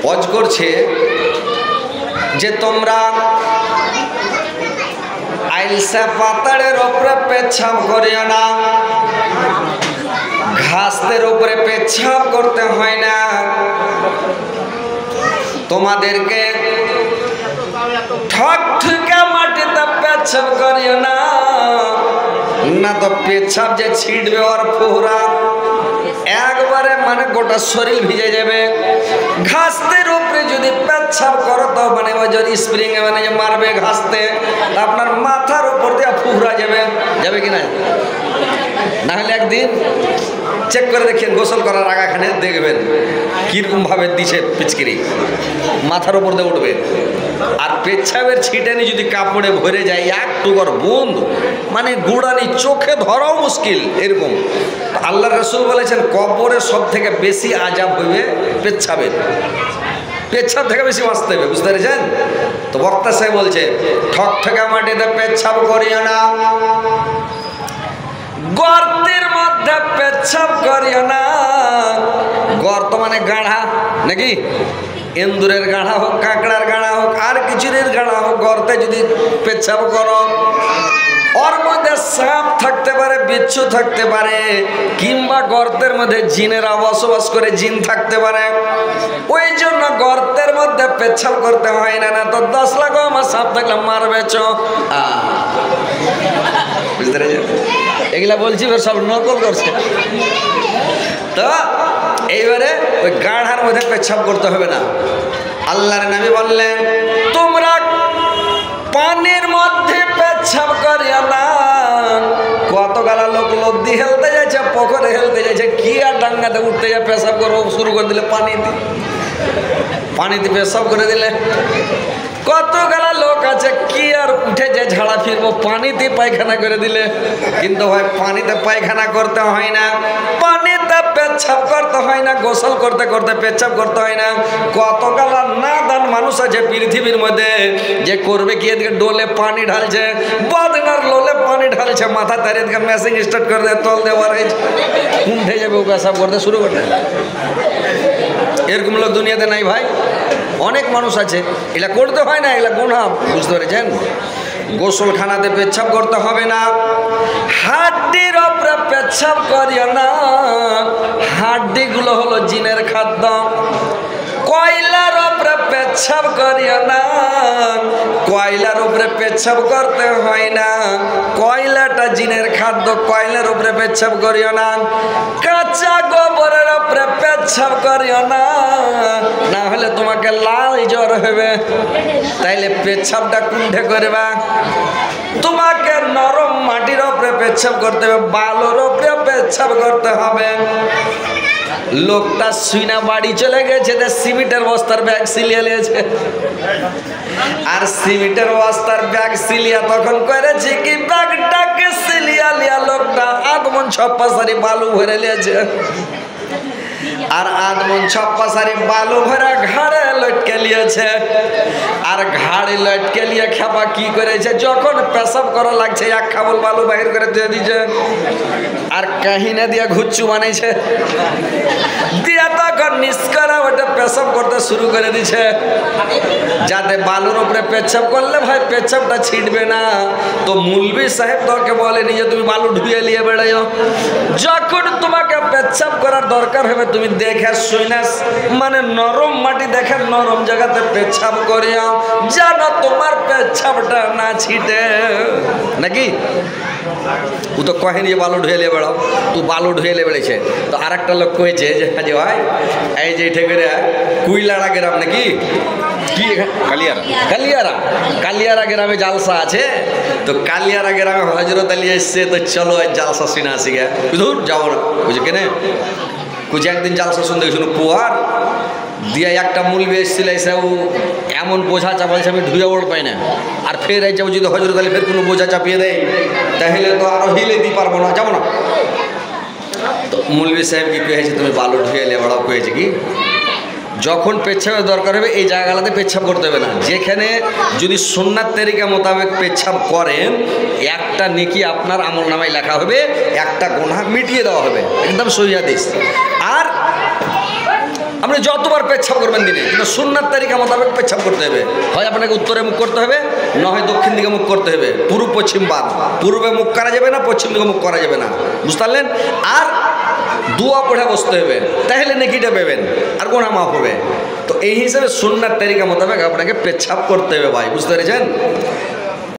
ওয়াজ করছে যে তোমরা আইলসা পাতাড়ের উপরে পেচ্ছাপ করিও না, ঘাসের উপরে পেচ্ছাপ করতে হয় না। তোমাদেরকে ঠকঠকা মাটিতে পেচ্ছাপ করিও না, না তো পেচ্ছাপ যে ছিটবে ওর ফোহরা একবারে মানে গোটা শরীর ভিজে যাবে। ঘাসের উপরে যদি পেচ্ছাপ করো তো মানে যদি স্প্রিং মানে মারবে ঘাসতে, আপনার মাথার উপর দিয়ে ফুহরা যাবে কি না? না হলে একদিন চেক করে দেখেন, গোসল করার আগাখানে দেখবেন কিরকম ভাবে দিছে পিচকিরি, মাথার উপর দিয়ে উঠবে। আর পেচ্ছাপের ছিটানি যদি কাপড়ে ভরে যায় একটুকর বুঁদ মানে গুড়ানি চোখে ধরাও মুশকিল এরকম। আল্লাহ রসুল বলেছেন কবরে সব থেকে বেশি আজাব হইবে পেচ্ছাপের, পেচ্ছাপ থেকে বেশি বাঁচতে হবে, বুঝতে পেরেছেন? তো বক্তা সাহেব বলছে ঠকঠকা মাটিতে পেচ্ছাপ করিও না, গর্তের মধ্যে পেচ্ছাপ করিও না। গর্ত মানে গাঢ়া নাকি, এন্দুরের গাঢ়া হোক, কাঁকড়ার গাঢ়া হোক, আর কিছুর গাঢ়া হোক, গর্তে যদি পেচ্ছাপ করো ওর মধ্যে সাপ থাকতে পারে, বিচ্ছু থাকতে পারে, কিংবা গর্তের মধ্যে জিনেরা বসবাস করে, জিন থাকতে পারে। ওই জন্য গর্তের মধ্যে পেচ্ছাপ করতে হয় না, না তো 10 লাখ আমার সাপ থাকলে মারবে চ। বুঝতে পেরেছেন? এগুলা বলছি সব নকল করছে। তো এইবারে ওই গাঢ়ার মধ্যে পেচ্ছাপ করতে হবে না। আল্লাহর নবী বললেন তোমরা পানির মধ্যে পেচ্ছাপ করিও না। কত গালা লোক নদী হেলতে যাচ্ছে, পুকুরে হেলতে যাচ্ছে, কি আর ডাঙ্গাতে উঠতে যায় পেশাব করবো শুরু করে দিলে, পানিতে পেশাব করে দিলে। কত গালা লোক আছে কি আর উঠে যে ঝাড়া ফিরবো, পানিতে পায়খানা করে দিলে। কিন্তু ভাই পানিতে পায়খানা করতে হয় না, পানিতে পেচ্ছাপ করতে হয় না, গোসল করতে করতে পেচ্ছাপ করতে হয় না। কত গালা নাদান মানুষ আছে পৃথিবীর মধ্যে যে করবে কি এদিকে ডোলে পানি ঢালছে, বদনার লোলে পানি ঢালছে, মাথা তারিয়ে দিকে মেশিন স্টার্ট করে দেয়, তল দেওয়ার উঠে যাবে, ও পেশাব করতে শুরু করতে। এরকম লোক দুনিয়াতে নাই ভাই, অনেক মানুষ আছে। এগুলা করতে হয় না, এগুলা গুনাহ, বুঝতে পেরেছেন? গোসলখানাতে পেচ্ছাপ করতে হবে না, হাড্ডির উপরে পেচ্ছাপ করিও না। হাড্ডিগুলো হলো জিনের খাদ্য। কয়লার উপরে পেচ্ছাপ করিও না, কয়লার উপরে পেচ্ছাপ করতে হয় না, কয়লাটা জিনের খাদ্য, কয়লার উপরে পেচ্ছাপ করিও না। কাঁচা গোবরের উপরে পেচ্ছাপ করিও না, না হলে তোমাকে লাল জ্বর হবে। তাইলে পেচ্ছাপটা কুণ্ঠে করবা? তোমাকে নরম মাটির উপরে পেচ্ছাপ করতে হবে, বালুর উপরে পেচ্ছাপ করতে হবে। লোকটা শুইনা বাড়ি চলে গেছে, সিমেন্টের বস্তার ব্যাগ সিলিয়ে নিয়েছে, আর সিমেন্টের বস্তার ব্যাগ সিলিয়া তখন করেছে কি ব্যাগটাকে সিলিয়া লিয়া লোকটা আগমন ছপ্পা সারি বালু ভরে নিয়েছে, আর আদমন ছপ্পা সারি বালু ভরা ঘাড়ে লটকে লিয়েছে। আর ঘাড়ে লটকে লিয়ে খেপা কি করেছে, যখন পেশাব করা লাগছে এক খাবল বালু বাহির করে দিয়ে দিয়েছে, আর কাহিনা দিয়া ঘুচ্ছু বানাইছে, দিয়া তখন নিষ্করা ওটা পেশাব করতে শুরু করে দিছে, যাতে বালুর উপরে পেচ্ছাপ করলে ভাই পেচ্ছাপটা ছিটবে না। তো মুলবি সাহেব তোকে বলেনি যে তুমি বালু ধুয়ে নিয়ে বেড়াইও, যখন তোমাকে পেচ্ছাপ করার দরকার হবে তুমি দেখে শুনে মানে নরম মাটি দেখে নরম জায়গাতে পেচ্ছাপ করিও, জানো তোমার পেচ্ছাপটা না ছিটে নাকি। ও তো কহেনি যে বালু ধুয়ে নিয়ে বেড়াও, তো বালু ধুয়ে নিয়ে বেড়েছে। তো আর একটা লোক কয়েছে যে হাজি ভাই এই যে ঠেকে কুইলাড়া গ্রাম নাকি কি কালিয়ারা, কালিয়ারা কালিয়ারা গ্রামে জালসা আছে। তো কালিয়ারা গ্রামে হজরত আলী এসছে, তো চলো জালসা শুনে আসি গে, ধুর যাবো না। বুঝে কেনে কুচি একদিন জালসা শুনতে গেছিল পুয়ার দিয়ে একটা মুলবি এসেছিল, এসে ও এমন বোঝা চাপাইছে আমি ধুয়ে ওড় পাই না। আর ফের এই যাবো যদি হজরত আলী ফের কোনো বোঝা চাপিয়ে দেয় তাহলে তো আরো হিলে দিতে পারবো না, যাবো না। তো মুলবি সাহেব কি কয়েছে তুমি বালু ধুয়ে এলে বড়াও কয়েছে কি যখন পেচ্ছাপের দরকার হবে এই জায়গাগুলোতে পেচ্ছাপ করতে হবে না। যেখানে যদি সুন্নাত তরিকা মোতাবেক পেচ্ছাপ করেন একটা নেকি আপনার আমলনামায় লেখা হবে, একটা গুনাহ মিটিয়ে দেওয়া হবে, একদম সহিহ হাদিস। আর আপনি যতবার পেচ্ছাপ করবেন দিনে, কিন্তু সুন্নাত তালিকা মোতাবেক পেচ্ছাপ করতে হবে। হয় আপনাকে উত্তরে মুখ করতে হবে, না হয় দক্ষিণ দিকে মুখ করতে হবে। পূর্ব পশ্চিম বাদ, পূর্বে মুখ করা যাবে না, পশ্চিম দিকে মুখ করা যাবে না, বুঝতে পারলেন? আর দোয়া পড়ে বসতে হবে, তাহলে নেকিটা পাবেন আর গুনাহ মাফ হবে। তো এই হিসাবে সুন্নাত তালিকা মোতাবেক আপনাকে পেচ্ছাপ করতে হবে ভাই, বুঝতে পেরেছেন?